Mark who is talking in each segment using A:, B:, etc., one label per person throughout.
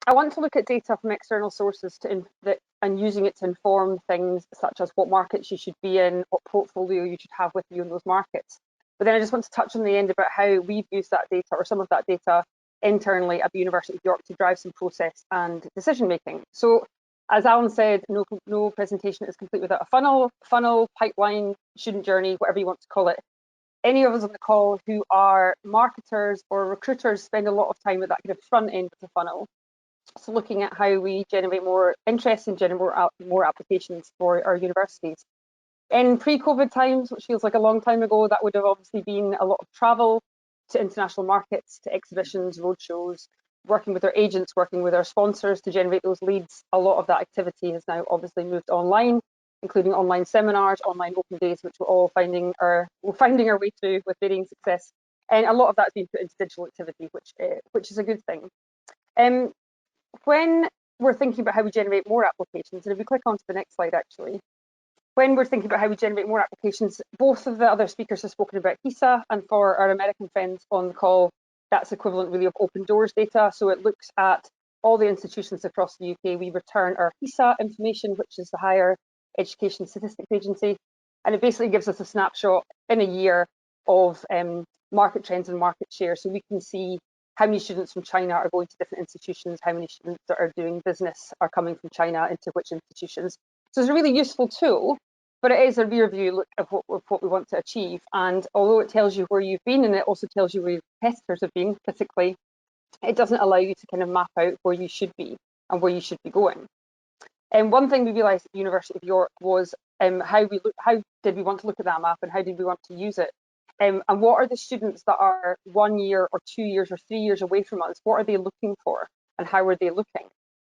A: I want to look at data from external sources and using it to inform things such as what markets you should be in, what portfolio you should have with you in those markets. But then I just want to touch on the end about how we've used that data or some of that data internally at the University of York to drive some process and decision making. So as Alan said, no presentation is complete without a funnel, pipeline, student journey, whatever you want to call it. Any of us on the call who are marketers or recruiters spend a lot of time at that kind of front end of the funnel. So looking at how we generate more interest and generate more applications for our universities. In pre-COVID times, which feels like a long time ago, that would have obviously been a lot of travel to international markets, to exhibitions, roadshows, working with our agents, working with our sponsors to generate those leads. A lot of that activity has now obviously moved online, including online seminars, online open days, which we're all finding our way through with varying success. And a lot of that's been put into digital activity, which is a good thing. When we're thinking about how we generate more applications, and if we click onto the next slide, actually, when we're thinking about how we generate more applications, both of the other speakers have spoken about HISA, and for our American friends on the call, that's equivalent really of open doors data. So it looks at all the institutions across the UK. We return our HISA information, which is the Higher Education Statistics Agency, and it basically gives us a snapshot in a year of market trends and market share. So we can see how many students from China are going to different institutions, how many students that are doing business are coming from China into which institutions. So it's a really useful tool, but it is a rear view look of what we want to achieve. And although it tells you where you've been, and it also tells you where your competitors have been physically, it doesn't allow you to kind of map out where you should be and where you should be going. And one thing we realised at the University of York was how did we want to look at that map and how did we want to use it? And what are the students that are 1 year or 2 years or 3 years away from us? What are they looking for and how are they looking?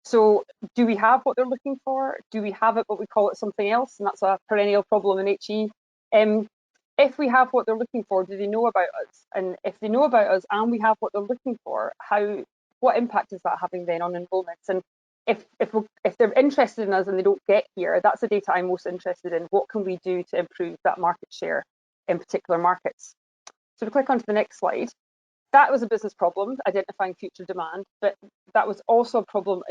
A: So do we have what they're looking for? Do we have it, but we call it something else? And that's a perennial problem in HE. If we have what they're looking for, do they know about us? And if they know about us and we have what they're looking for, what impact is that having then on enrolments? And if they're interested in us and they don't get here, that's the data I'm most interested in. What can we do to improve that market share in particular markets? So to click onto the next slide, that was a business problem, identifying future demand, but that was also a problem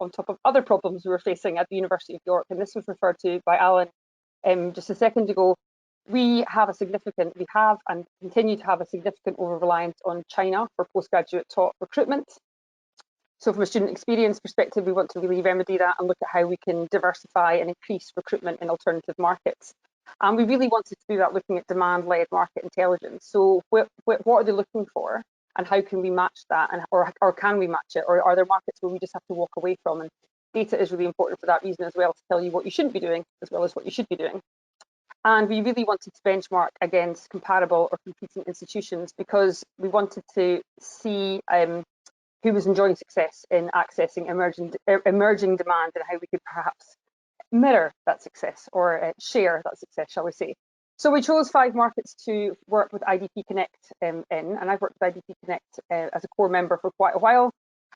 A: on top of other problems we were facing at the University of York, and this was referred to by Alan just a second ago. We have and continue to have a significant over-reliance on China for postgraduate taught recruitment. So from a student experience perspective, we want to really remedy that and look at how we can diversify and increase recruitment in alternative markets. And we really wanted to do that looking at demand-led market intelligence. So what are they looking for and how can we match that, or can we match it, or are there markets where we just have to walk away from? And data is really important for that reason as well, to tell you what you shouldn't be doing as well as what you should be doing. And we really wanted to benchmark against comparable or competing institutions because we wanted to see who was enjoying success in accessing emerging demand and how we could perhaps mirror that success or share that success, shall we say. So we chose 5 markets to work with IDP Connect in, and I've worked with IDP Connect as a core member for quite a while.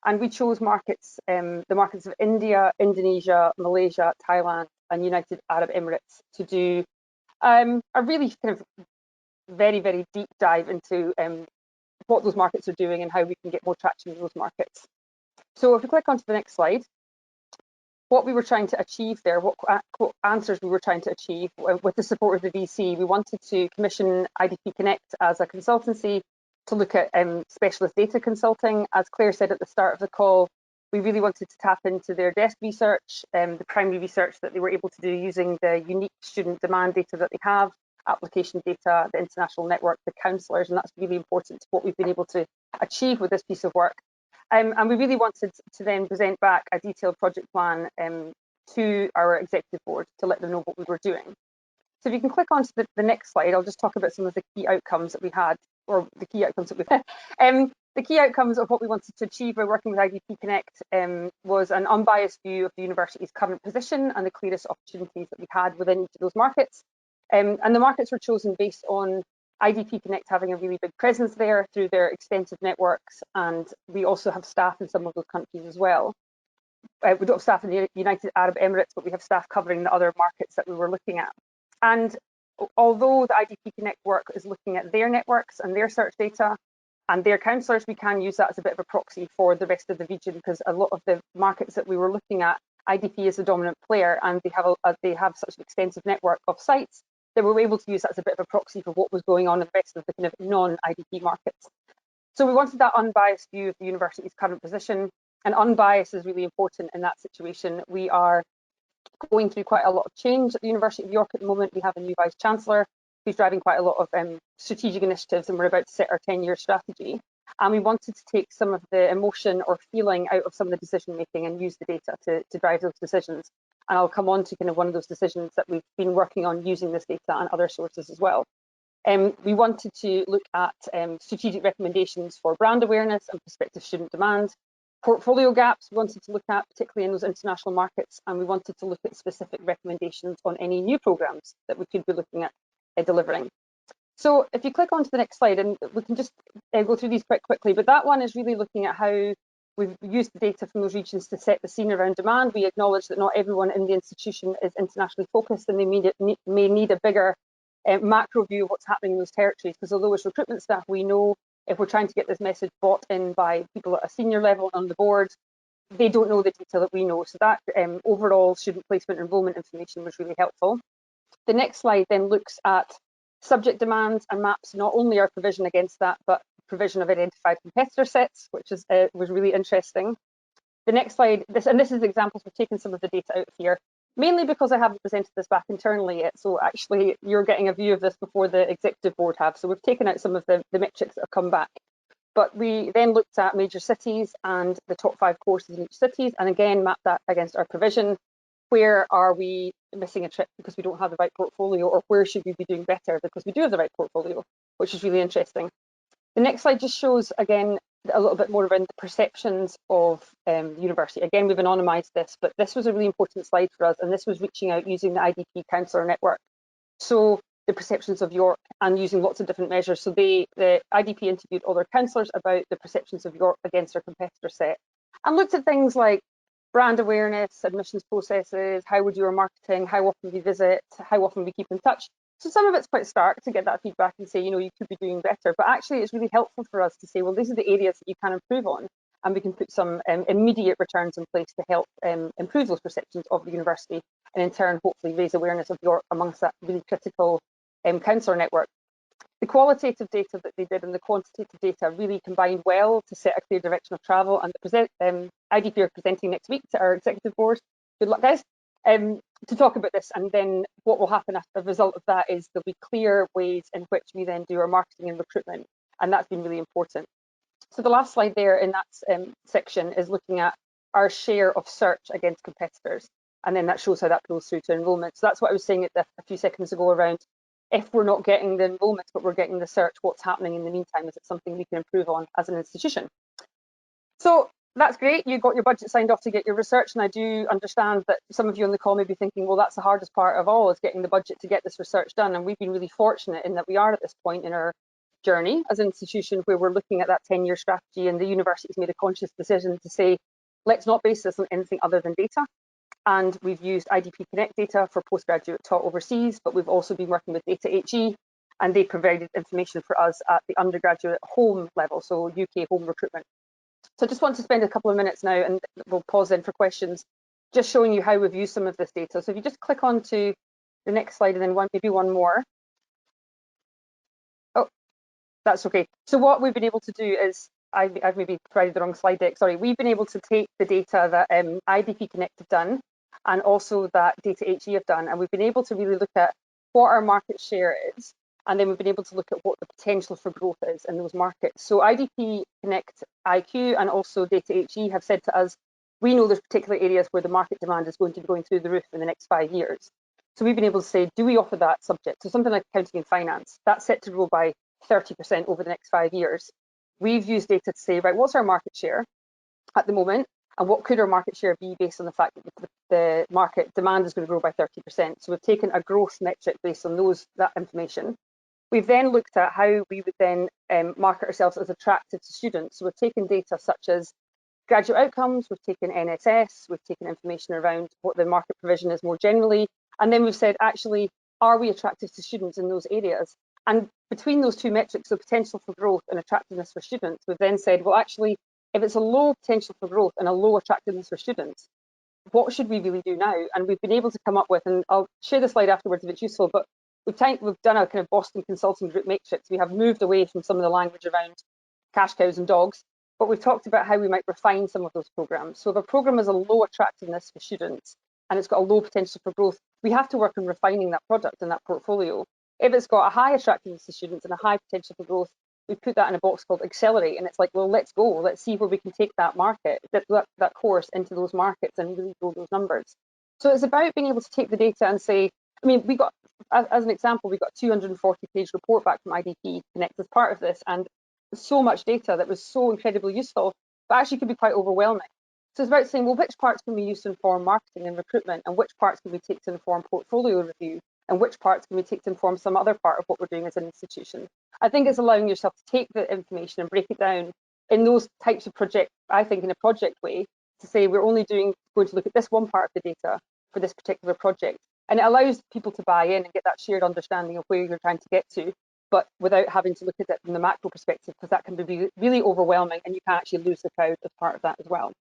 A: And we chose markets, the markets of India, Indonesia, Malaysia, Thailand, and United Arab Emirates to do a really kind of very, very deep dive into what those markets are doing and how we can get more traction in those markets. So if we click onto the next slide, what we were trying to achieve there, what answers we were trying to achieve with the support of the VC, we wanted to commission IDP Connect as a consultancy to look at specialist data consulting. As Claire said at the start of the call, we really wanted to tap into their desk research, the primary research that they were able to do using the unique student demand data that they have, application data, the international network, the counsellors, and that's really important to what we've been able to achieve with this piece of work. And we really wanted to then present back a detailed project plan to our executive board to let them know what we were doing. So if you can click on to the next slide, I'll just talk about some of the key outcomes that we had, or the key outcomes that we've had. The key outcomes of what we wanted to achieve by working with IDP Connect was an unbiased view of the university's current position and the clearest opportunities that we had within each of those markets. And the markets were chosen based on IDP Connect having a really big presence there through their extensive networks, and we also have staff in some of those countries as well. We don't have staff in the United Arab Emirates, but we have staff covering the other markets that we were looking at. And although the IDP Connect work is looking at their networks and their search data, and their counsellors, we can use that as a bit of a proxy for the rest of the region, because a lot of the markets that we were looking at, IDP is the dominant player, and they have such an extensive network of sites that we were able to use that as a bit of a proxy for what was going on in the rest of the kind of non-IDP markets. So we wanted that unbiased view of the university's current position, and unbiased is really important in that situation. We are going through quite a lot of change at the University of York at the moment. We have a new Vice Chancellor who's driving quite a lot of strategic initiatives, and we're about to set our 10-year strategy. And we wanted to take some of the emotion or feeling out of some of the decision making and use the data to drive those decisions. And I'll come on to kind of one of those decisions that we've been working on using this data and other sources as well. We wanted to look at strategic recommendations for brand awareness and prospective student demand. Portfolio gaps we wanted to look at, particularly in those international markets, and we wanted to look at specific recommendations on any new programs that we could be looking at delivering. So if you click onto the next slide, and we can just go through these quite quickly, but that one is really looking at how we've used the data from those regions to set the scene around demand. We acknowledge that not everyone in the institution is internationally focused, and they may need a bigger macro view of what's happening in those territories, because although as recruitment staff, we know if we're trying to get this message bought in by people at a senior level on the board, they don't know the detail that we know. So that overall student placement enrollment information was really helpful. The next slide then looks at subject demands and maps not only our provision against that, but provision of identified competitor sets, which was really interesting. The next slide, this is examples. We've taken some of the data out here, mainly because I haven't presented this back internally yet. So actually, you're getting a view of this before the executive board have. So we've taken out some of the metrics that have come back. But we then looked at major cities and the top 5 courses in each city, and again mapped that against our provision. Where are we missing a trick because we don't have the right portfolio, or where should we be doing better because we do have the right portfolio, which is really interesting. The next slide just shows, again, a little bit more around the perceptions of the university. Again, we've anonymised this, but this was a really important slide for us, and this was reaching out using the IDP counsellor network. So the perceptions of York, and using lots of different measures. So the IDP interviewed all their counsellors about the perceptions of York against their competitor set, and looked at things like brand awareness, admissions processes, how we do our marketing, how often we visit, how often we keep in touch. So some of it's quite stark to get that feedback and say, you could be doing better, but actually it's really helpful for us to say, well, these are the areas that you can improve on, and we can put some immediate returns in place to help improve those perceptions of the university, and in turn, hopefully raise awareness of York amongst that really critical counsellor network. The qualitative data that they did and the quantitative data really combined well to set a clear direction of travel, and the IDP are presenting next week to our executive board. Good luck, guys, to talk about this. And then what will happen as a result of that is there'll be clear ways in which we then do our marketing and recruitment, and that's been really important. So the last slide there in that section is looking at our share of search against competitors, and then that shows how that goes through to enrolment. So that's what I was saying a few seconds ago around, if we're not getting the enrolments, but we're getting the search, what's happening in the meantime? Is it something we can improve on as an institution? So that's great. You got your budget signed off to get your research, and I do understand that some of you on the call may be thinking, well, that's the hardest part of all, is getting the budget to get this research done. And we've been really fortunate in that we are at this point in our journey as an institution where we're looking at that 10-year strategy, and the university's made a conscious decision to say, let's not base this on anything other than data. And we've used IDP Connect data for postgraduate taught overseas, but we've also been working with data-HE, and they provided information for us at the undergraduate home level, so UK home recruitment. So I just want to spend a couple of minutes now, and we'll pause then for questions, just showing you how we've used some of this data. So if you just click on to the next slide, and then maybe one more. Oh, that's okay. So what we've been able to do is, I've maybe provided the wrong slide deck, sorry. We've been able to take the data that IDP Connect have done, and also that data-HE have done, and we've been able to really look at what our market share is, and then we've been able to look at what the potential for growth is in those markets. So IDP Connect IQ and also data-HE have said to us, we know there's particular areas where the market demand is going to be going through the roof in the next 5 years. So we've been able to say, do we offer that subject? So something like accounting and finance, that's set to grow by 30% over the next 5 years. We've used data to say, right, what's our market share at the moment? And what could our market share be based on the fact that the market demand is going to grow by 30%? So we've taken a growth metric based on that information. We've then looked at how we would then market ourselves as attractive to students. So we've taken data such as graduate outcomes, we've taken NSS, we've taken information around what the market provision is more generally. And then we've said, actually, are we attractive to students in those areas? And between those two metrics, so potential for growth and attractiveness for students, we've then said, well, actually, if it's a low potential for growth and a low attractiveness for students, what should we really do now? And we've been able to come up with, and I'll share the slide afterwards if it's useful, but we've done a kind of Boston Consulting Group matrix. We have moved away from some of the language around cash cows and dogs, but we've talked about how we might refine some of those programs. So if a program has a low attractiveness for students and it's got a low potential for growth, we have to work on refining that product and that portfolio. If it's got a high attractiveness to students and a high potential for growth, we put that in a box called Accelerate, and it's like, well, let's go. Let's see where we can take that market, that course into those markets and really grow those numbers. So it's about being able to take the data and say, I mean, we got, as an example, we got a 240-page report back from IDP Connect as part of this, and so much data that was so incredibly useful, but actually could be quite overwhelming. So it's about saying, well, which parts can we use to inform marketing and recruitment, and which parts can we take to inform portfolio review, and which parts can we take to inform some other part of what we're doing as an institution? I think it's allowing yourself to take the information and break it down in those types of projects, I think in a project way, to say we're only going to look at this one part of the data for this particular project. And it allows people to buy in and get that shared understanding of where you're trying to get to, but without having to look at it from the macro perspective, because that can be really overwhelming and you can actually lose the crowd as part of that as well.